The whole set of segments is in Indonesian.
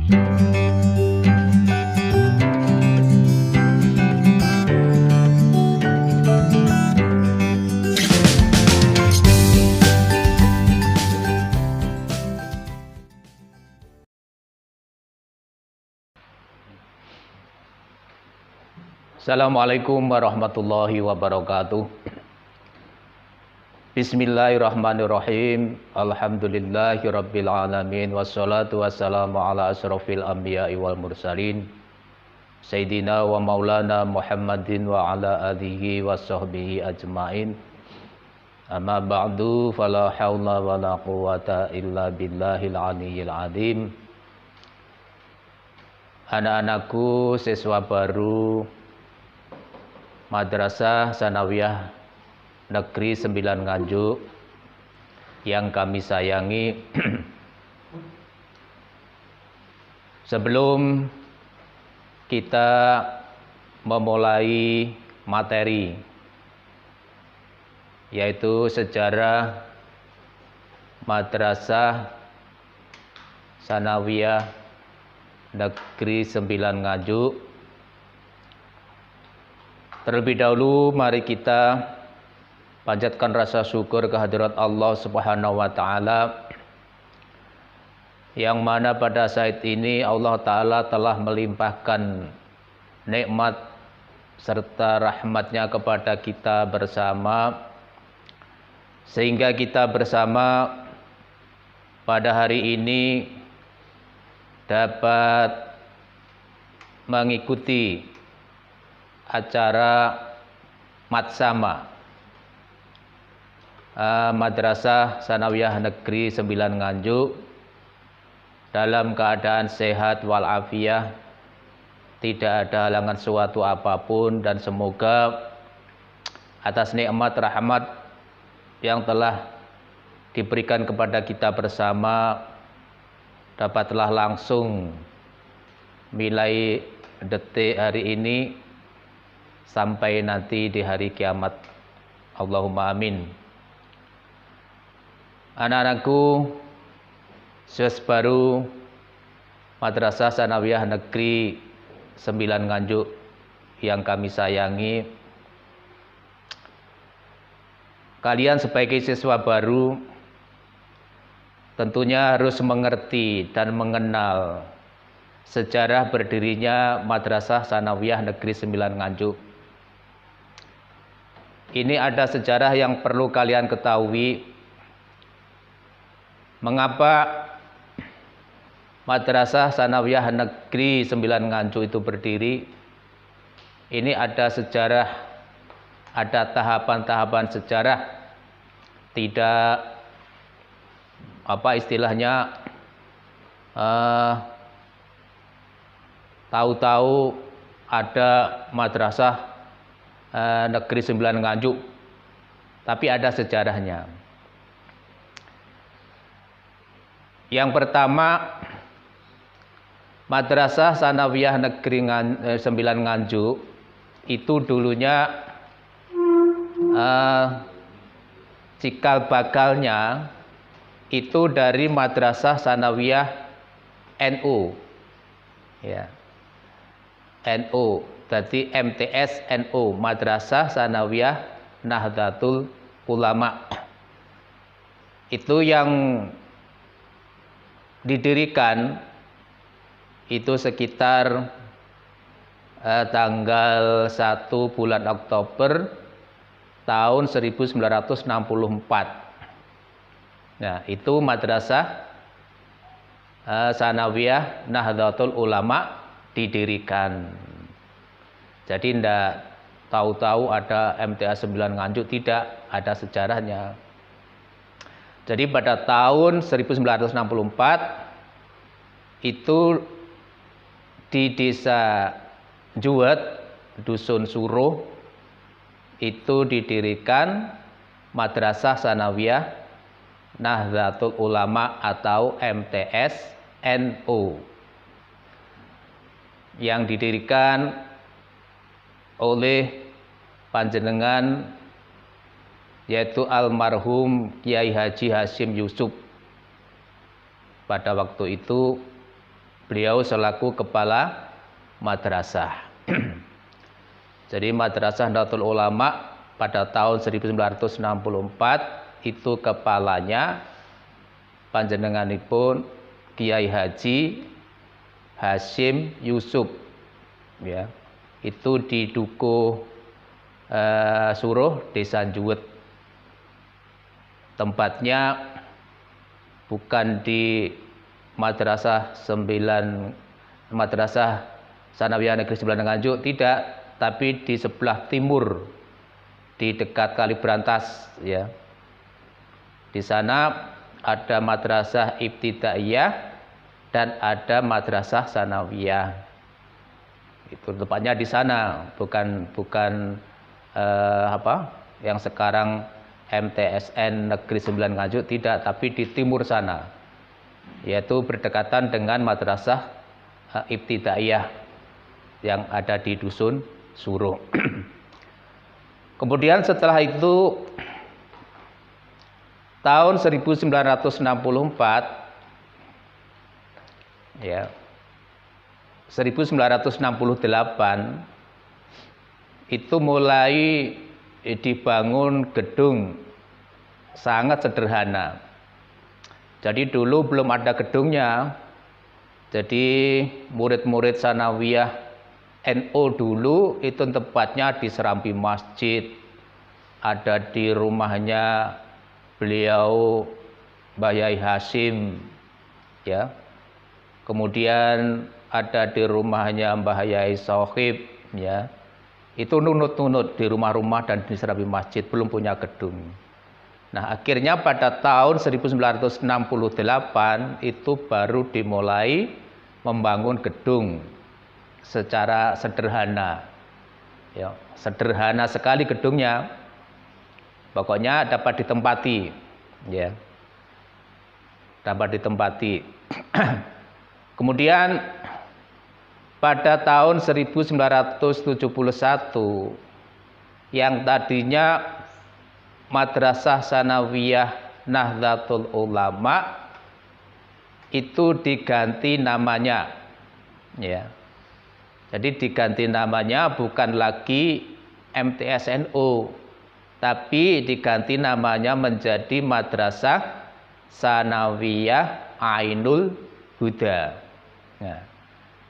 Assalamualaikum warahmatullahi wabarakatuh. Bismillahirrahmanirrahim. Alhamdulillahirabbil alamin wassalatu wassalamu ala asrofil anbiya'i wal mursalin Sayyidina wa maulana Muhammadin wa ala alihi wa sahbihi ajmain. Amma ba'du, fala hawla wa la quwata illa billahil aliyyil azim. Anak-anakku, siswa baru Madrasah Sanawiyah Negeri 9 Nganjuk yang kami sayangi, sebelum kita memulai materi, yaitu sejarah Madrasah Sanawiyah Negeri 9 Nganjuk, terlebih dahulu mari kita panjatkan rasa syukur kehadirat Allah Subhanahu wa taala, yang mana pada saat ini Allah taala telah melimpahkan nikmat serta rahmatnya kepada kita bersama, sehingga kita bersama pada hari ini dapat mengikuti acara Matsama Madrasah Sanawiyah Negeri 9 Nganjuk dalam keadaan sehat walafiat, tidak ada halangan suatu apapun, dan semoga atas nikmat rahmat yang telah diberikan kepada kita bersama dapatlah langsung mulai detik hari ini sampai nanti di hari kiamat. Allahumma amin. Anak-anakku, siswa baru Madrasah Sanawiyah Negeri 9 Nganjuk yang kami sayangi, kalian sebagai siswa baru tentunya harus mengerti dan mengenal sejarah berdirinya Madrasah Sanawiyah Negeri 9 Nganjuk. Ini ada sejarah yang perlu kalian ketahui. Mengapa Madrasah Sanawiyah Negeri 9 Nganjuk itu berdiri? Ini ada sejarah, ada tahapan-tahapan sejarah. Tidak apa istilahnya tahu-tahu ada Madrasah Negeri 9 Nganjuk, tapi ada sejarahnya. Yang pertama, Madrasah Sanawiyah Negeri 9 Nganjuk itu dulunya cikal bakalnya itu dari Madrasah Sanawiyah NU, ya, NU. Jadi MTS NU, Madrasah Sanawiyah Nahdlatul Ulama. Itu yang didirikan itu sekitar tanggal 1 bulan Oktober tahun 1964. Nah, itu Madrasah Sanawiyah Nahdlatul Ulama didirikan. Jadi tidak tahu-tahu ada MTA 9 Nganjuk, tidak, ada sejarahnya. Jadi pada tahun 1964 itu di desa Juwet, Dusun Suruh, itu didirikan Madrasah Sanawiyah Nahdlatul Ulama atau MTS NU, yang didirikan oleh panjenengan yaitu almarhum Kiai Haji Hasyim Yusuf. Pada waktu itu Beliau selaku kepala madrasah. Jadi Madrasah Nahdlatul Ulama pada tahun 1964 itu kepalanya panjenenganipun Kiai Haji Hasyim Yusuf, ya. Itu di Dukuh Suruh, Desa Juwet. Tempatnya bukan di Madrasah Sanawiyah Negeri 9 Nganjuk, tidak, tapi di sebelah timur, di dekat Kali Brantas, ya. Di sana ada Madrasah Ibtidaiyah dan ada Madrasah Sanawiyah. Itu tempatnya di sana, bukan yang sekarang MTSN Negeri 9 Nganjuk, tidak, tapi di timur sana, yaitu berdekatan dengan Madrasah Ibtidaiyah yang ada di Dusun Suruh. Kemudian setelah itu tahun 1964, ya, 1968 itu mulai dibangun gedung sangat sederhana. Jadi dulu belum ada gedungnya. Jadi murid-murid Sanawiyah NU dulu itu tempatnya di serambi masjid, ada di rumahnya beliau Mbah Yai Hasyim, ya. Kemudian ada di rumahnya Mbah Yai Sohib, ya. Itu nunut-nunut di rumah-rumah dan di serambi masjid, belum punya gedung. Nah, akhirnya pada tahun 1968 itu baru dimulai membangun gedung secara sederhana. Ya, sederhana sekali gedungnya. Pokoknya dapat ditempati, ya. Dapat ditempati. Kemudian pada tahun 1971 yang tadinya Madrasah Sanawiyah Nahdlatul Ulama itu diganti namanya, ya. Jadi diganti namanya bukan lagi MTSNU, tapi diganti namanya menjadi Madrasah Sanawiyah Ainul Huda. Nah,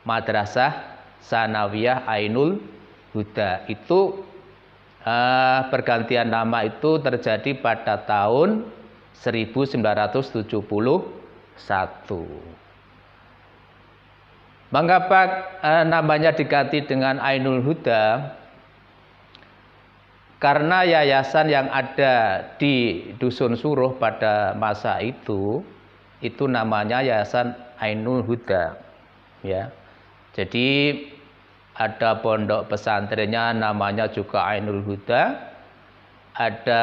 Madrasah Sanawiyah Ainul Huda itu pergantian nama itu terjadi pada tahun 1971. Mengapa namanya diganti dengan Ainul Huda? Karena yayasan yang ada di Dusun Suruh pada masa itu namanya Yayasan Ainul Huda, ya. Jadi ada pondok pesantrennya namanya juga Ainul Huda, ada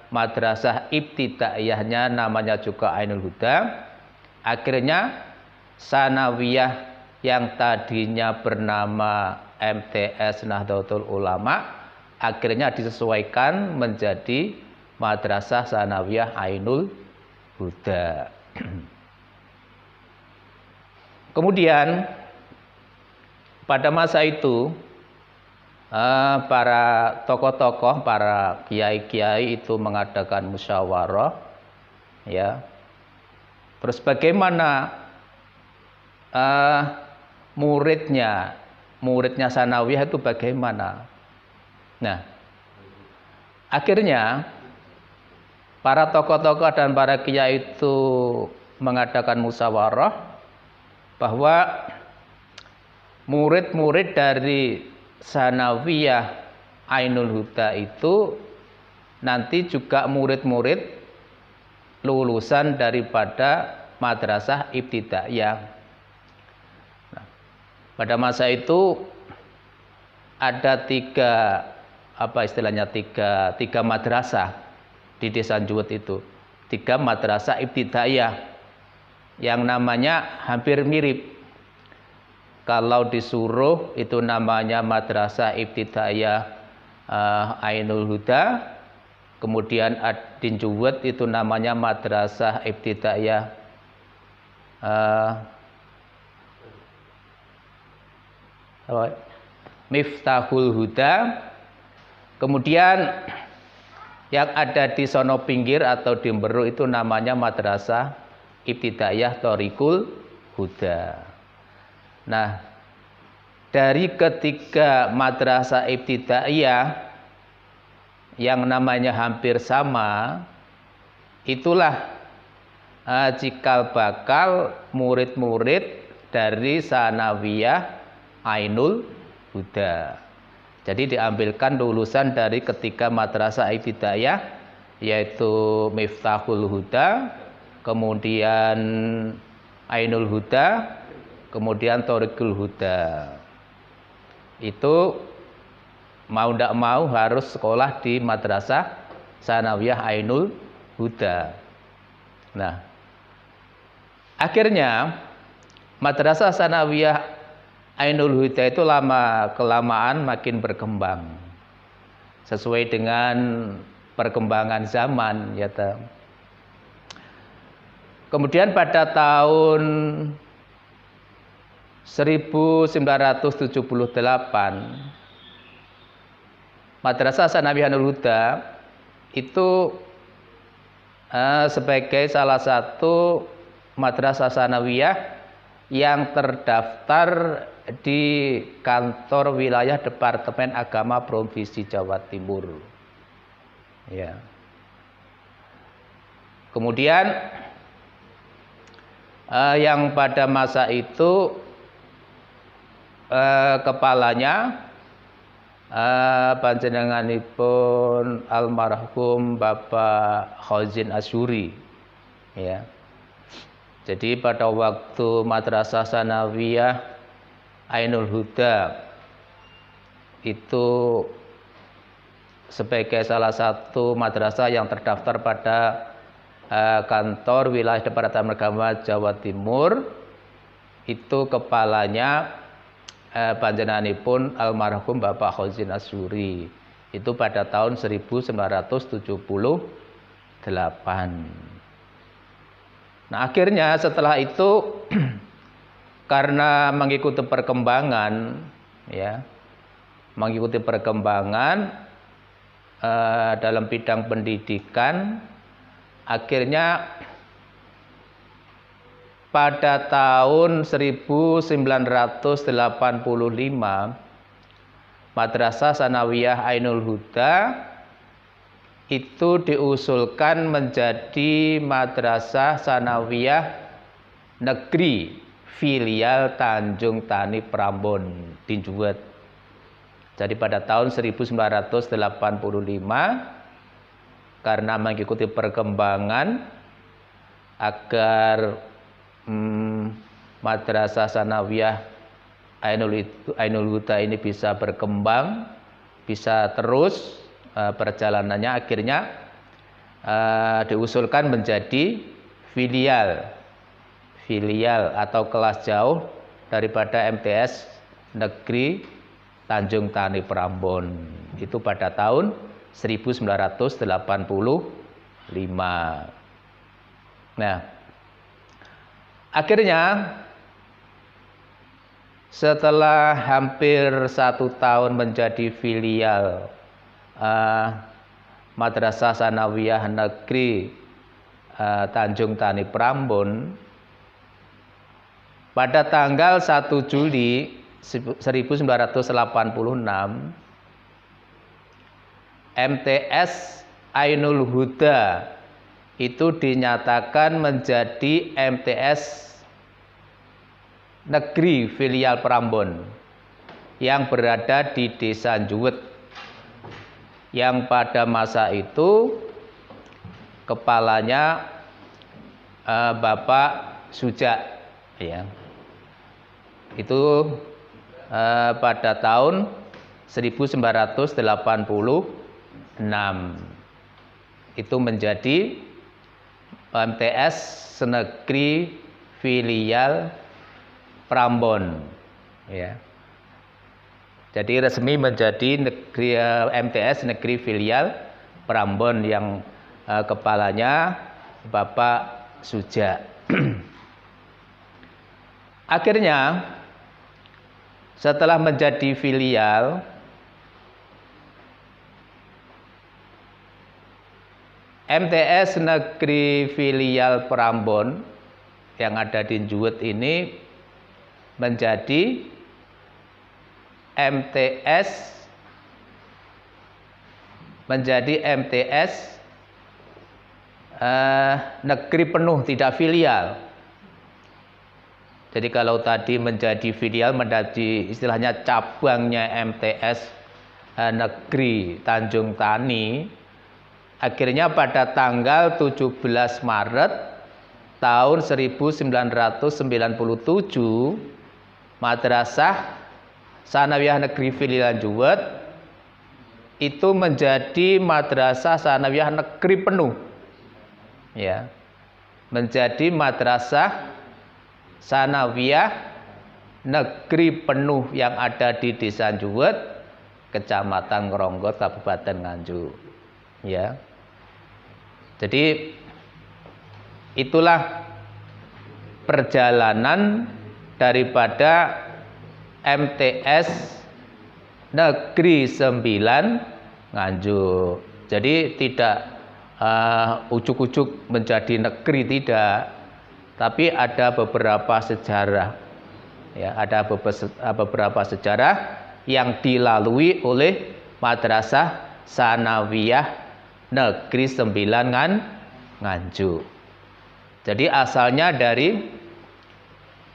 Madrasah Ibtidaiyahnya namanya juga Ainul Huda. Akhirnya Sanawiyah yang tadinya bernama MTS Nahdlatul Ulama akhirnya disesuaikan menjadi Madrasah Sanawiyah Ainul Huda. Kemudian pada masa itu para tokoh-tokoh, para kiai-kiai itu mengadakan musyawarah, ya. Terus bagaimana muridnya Sanawiyah itu bagaimana? Nah, akhirnya para tokoh-tokoh dan para kiai itu mengadakan musyawarah bahwa murid-murid dari Sanawiyah Ainul Huda itu nanti juga murid-murid lulusan daripada Madrasah Ibtidaiyah. Nah, pada masa itu ada tiga madrasah di Desa Juwet itu. 3 Madrasah Ibtidaiyah yang namanya hampir mirip. Kalau disuruh itu namanya Madrasah Ibtidaiyah Ainul Huda. Kemudian di Juwet itu namanya Madrasah Ibtidaiyah Miftahul Huda. Kemudian yang ada di sono pinggir atau di Mberu itu namanya Madrasah Ibtidaiyah Thoriqul Huda. Nah, dari ketiga madrasah ibtidaiyah yang namanya hampir sama, itulah cikal bakal murid-murid dari Sanawiyah Ainul Huda. Jadi diambilkan lulusan dari ketiga madrasah ibtidaiyah, yaitu Miftahul Huda, kemudian Ainul Huda, kemudian Thoriqul Huda. Itu mau tidak mau harus sekolah di Madrasah Sanawiyah Ainul Huda. Nah, akhirnya Madrasah Sanawiyah Ainul Huda itu lama kelamaan makin berkembang sesuai dengan perkembangan zaman, ya. Kemudian pada tahun 1978 Madrasah Sanawiyah Ainul Huda itu sebagai salah satu madrasah sanawiyah yang terdaftar di kantor wilayah Departemen Agama Provinsi Jawa Timur. Ya. Kemudian yang pada masa itu kepalanya panjenenganipun almarhum Bapak Khazin Asyuri, ya. Jadi pada waktu Madrasah Sanawiyah Ainul Huda itu sebagai salah satu madrasah yang terdaftar pada kantor wilayah Departemen Agama Jawa Timur, itu kepalanya panjenenganipun almarhum Bapak Khazin Asyuri, itu pada tahun 1978. Nah, akhirnya setelah itu karena mengikuti perkembangan, ya, mengikuti perkembangan dalam bidang pendidikan, akhirnya pada tahun 1985 Madrasah Sanawiyah Ainul Huda itu diusulkan menjadi Madrasah Sanawiyah Negeri Filial Tanjung Tani Prambon Tinjuwet. Jadi pada tahun 1985 karena mengikuti perkembangan agar Madrasah Sanawiyah Ainul Huda ini bisa berkembang, bisa terus perjalanannya, akhirnya diusulkan menjadi filial atau kelas jauh daripada MTS Negeri Tanjung Tani Prambon, itu pada tahun 1985. Nah, akhirnya setelah hampir 1 tahun menjadi filial Madrasah Sanawiyah Negeri Tanjung Tani Prambon, pada tanggal 1 Juli 1986 MTS Ainul Huda itu dinyatakan menjadi MTS Negeri Filial Prambon yang berada di Desa Njuwet, yang pada masa itu kepalanya Bapak Sujak, ya. Itu pada tahun 1986 itu menjadi MTS Negeri Filial Prambon, ya. Jadi resmi menjadi MTS Negeri Filial Prambon yang kepalanya Bapak Sujak. Akhirnya setelah menjadi filial, MTS Negeri Filial Prambon yang ada di Juwet ini menjadi MTS negeri penuh tidak filial. Jadi kalau tadi menjadi filial, menjadi istilahnya cabangnya MTS Negeri Tanjung Tani, akhirnya pada tanggal 17 Maret tahun 1997 Madrasah Sanawiyah Negeri Filial Juwet itu menjadi Madrasah Sanawiyah Negeri penuh, ya, menjadi Madrasah Sanawiyah Negeri penuh yang ada di Desa Juwet, Kecamatan Ngronggot, Kabupaten Nganjuk, ya. Jadi itulah perjalanan daripada MTS Negeri 9 Nganjuk. Jadi tidak ujuk-ujuk menjadi negeri, tidak, tapi ada beberapa sejarah, ya, ada beberapa sejarah yang dilalui oleh Madrasah Sanawiyah Negeri 9 Nganjuk. Jadi asalnya dari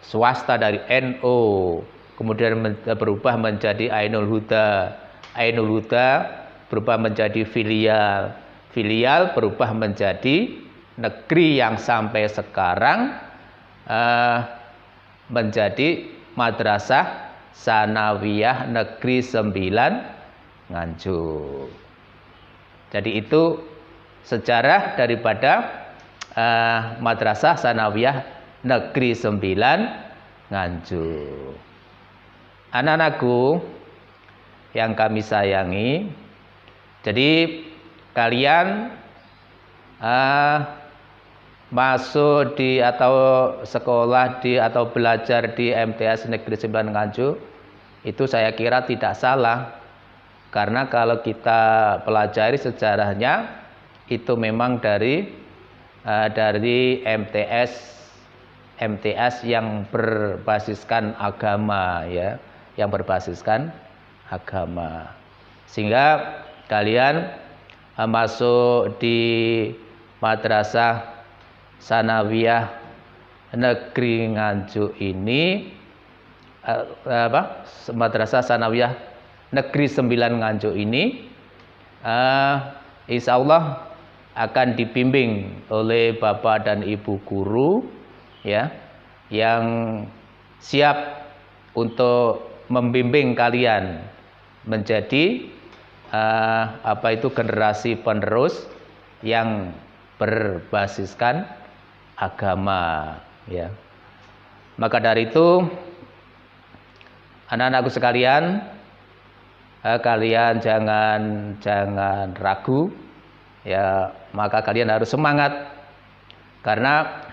swasta, dari NU, kemudian berubah menjadi Ainul Huda, Ainul Huda berubah menjadi filial, filial berubah menjadi negeri yang sampai sekarang menjadi Madrasah Sanawiyah Negeri 9 Nganjuk. Jadi itu sejarah daripada Madrasah Sanawiyah Negeri 9 Nganjuk. Anak-anakku yang kami sayangi, jadi kalian masuk di atau sekolah di atau belajar di MTS Negeri 9 Nganjuk itu saya kira tidak salah, karena kalau kita pelajari sejarahnya itu memang dari MTS yang berbasiskan agama, ya, yang berbasiskan agama, sehingga kalian masuk di Madrasah Sanawiyah Negeri Nganjuk ini, Madrasah Sanawiyah Negeri 9 Nganjuk ini, insya Allah akan dibimbing oleh Bapak dan Ibu guru, ya, yang siap untuk membimbing kalian menjadi generasi penerus yang berbasiskan agama, ya. Maka dari itu anak-anakku sekalian, kalian jangan ragu, ya, maka kalian harus semangat, karena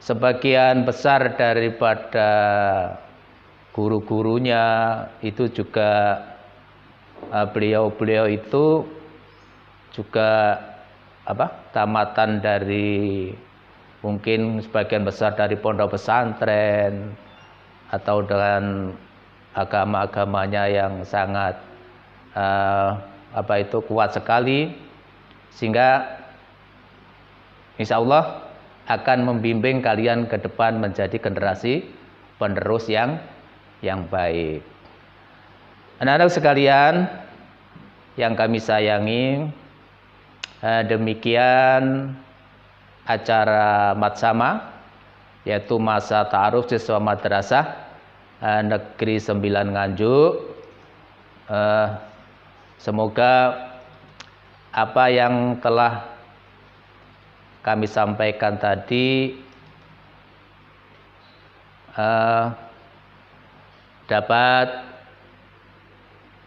sebagian besar daripada guru-gurunya itu juga beliau-beliau itu juga tamatan dari, mungkin sebagian besar dari pondok pesantren atau dengan agama-agamanya yang sangat kuat sekali, sehingga insya Allah akan membimbing kalian ke depan menjadi generasi penerus yang baik. Anak-anak sekalian yang kami sayangi, demikian acara Matsama, yaitu masa ta'aruf siswa Madrasah Negeri 9 Nganjuk. Semoga apa yang telah kami sampaikan tadi dapat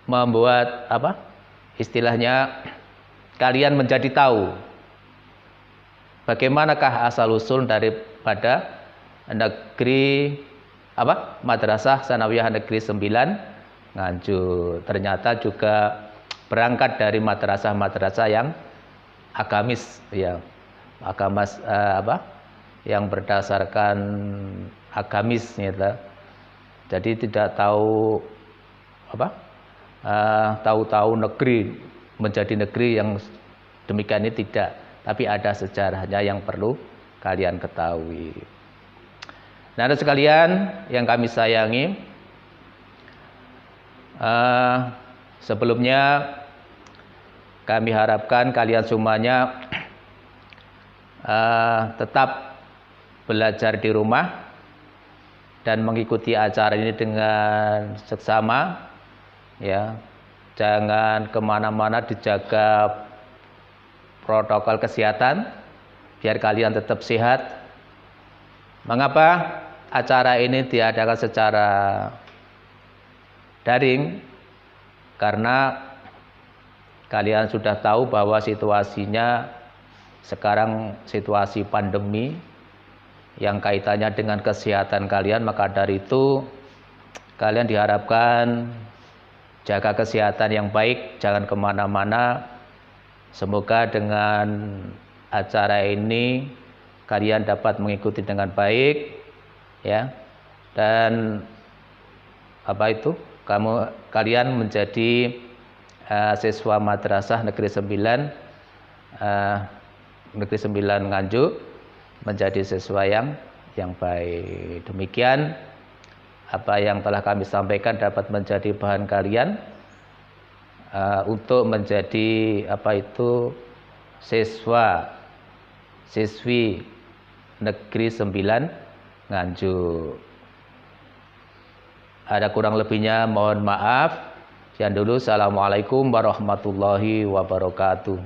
membuat istilahnya kalian menjadi tahu bagaimanakah asal usul daripada negeri Madrasah Sanawiyah Negeri 9 Nganjuk. Ternyata juga berangkat dari madrasah-madrasah yang agamis ya. Yang berdasarkan agamis gitu. Jadi tidak tahu tahu-tahu negeri menjadi negeri yang demikian ini tidak, tapi ada sejarahnya yang perlu kalian ketahui. Nah, sekalian yang kami sayangi, sebelumnya kami harapkan kalian semuanya tetap belajar di rumah dan mengikuti acara ini dengan seksama ya. Jangan kemana-mana, dijaga protokol kesehatan biar kalian tetap sehat. Mengapa acara ini diadakan secara daring? Karena kalian sudah tahu bahwa situasinya sekarang situasi pandemi yang kaitannya dengan kesehatan kalian, maka dari itu kalian diharapkan jaga kesehatan yang baik, jangan kemana-mana. Semoga dengan acara ini kalian dapat mengikuti dengan baik ya, dan kalian menjadi siswa Madrasah Negeri 9 Nganjuk menjadi siswa yang baik. Demikian apa yang telah kami sampaikan dapat menjadi bahan kalian untuk menjadi siswi Negeri 9 Nganjuk. Ada kurang lebihnya mohon maaf. Sekian dulu. Assalamualaikum warahmatullahi wabarakatuh.